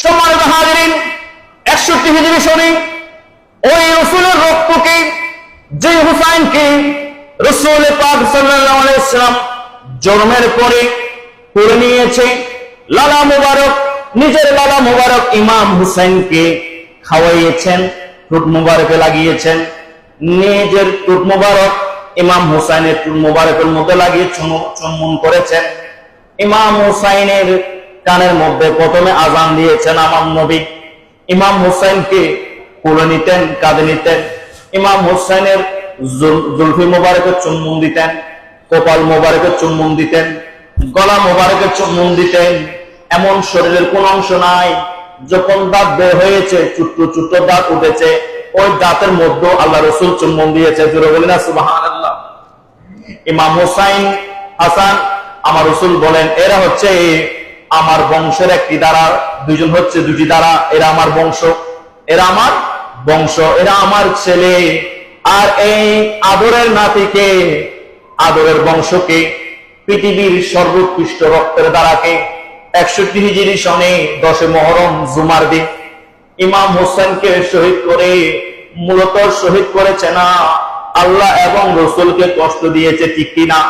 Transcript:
সম্মানিত হাজিরিন, 61 হিজরি সনে ওই রাসূলের রক্তকে, যে হুসাইনকে রাসূল পাক সাল্লাল্লাহু আলাইহি ওয়াসাল্লাম জন্মের পরে করে নিয়েছে, লালা মুবারক, নিজের লালা মুবারক ইমাম হুসাইনকে খাওয়াইয়েছেন, ঠোঁট মুবারকে লাগিয়েছেন, নিজের ঠোঁট মুবারক ইমাম হুসাইনের ঠোঁট মুবারকের মধ্যে লাগিয়ে চুম্বন করেছেন। ইমাম হুসাইনের কানের মধ্যে প্রথমে আজান দিয়েছেন আমার নবী। ইমাম হুসাইনকে কোলে নিতেন, কাঁধে নিতেন, ইমাম হুসাইনের জুলফি মুবারকে চুম্বন দিতেন, কপাল মুবারকে চুম্বন দিতেন, গলা মুবারকে চুম্বন দিতেন। এমন শরীরের কোন অংশ নাই যখন দাঁত বের হয়েছে, ছোট্ট ছোট্ট দাঁত উঠেছে, ওই দাঁতের মধ্যে আল্লাহ রাসূল চুম্বন দিয়েছে। জোরে বলেন না সুবহানাল্লাহ। ইমাম হুসাইন, হাসান, আমার রাসূল বলেন এরা হচ্ছে আমার বংশের একটি দ্বারা, দুইজন হচ্ছে দুটি দ্বারা, এরা আমার বংশ, এরা আমার বংশ, এরা আমার ছেলে। আর এই আদরের নাতিকে, আদরের বংশকে, পৃথিবীর সর্বোৎকৃষ্ট রক্তের দ্বারাকে 61 হিজরি সনে 10 মুহররম জুমার দিন ইমাম হোসেনকে শহীদ করে, মূলত শহীদ করেছে না আল্লাহ এবং রাসূলকে কষ্ট দিয়েছে, ঠিক কিনা?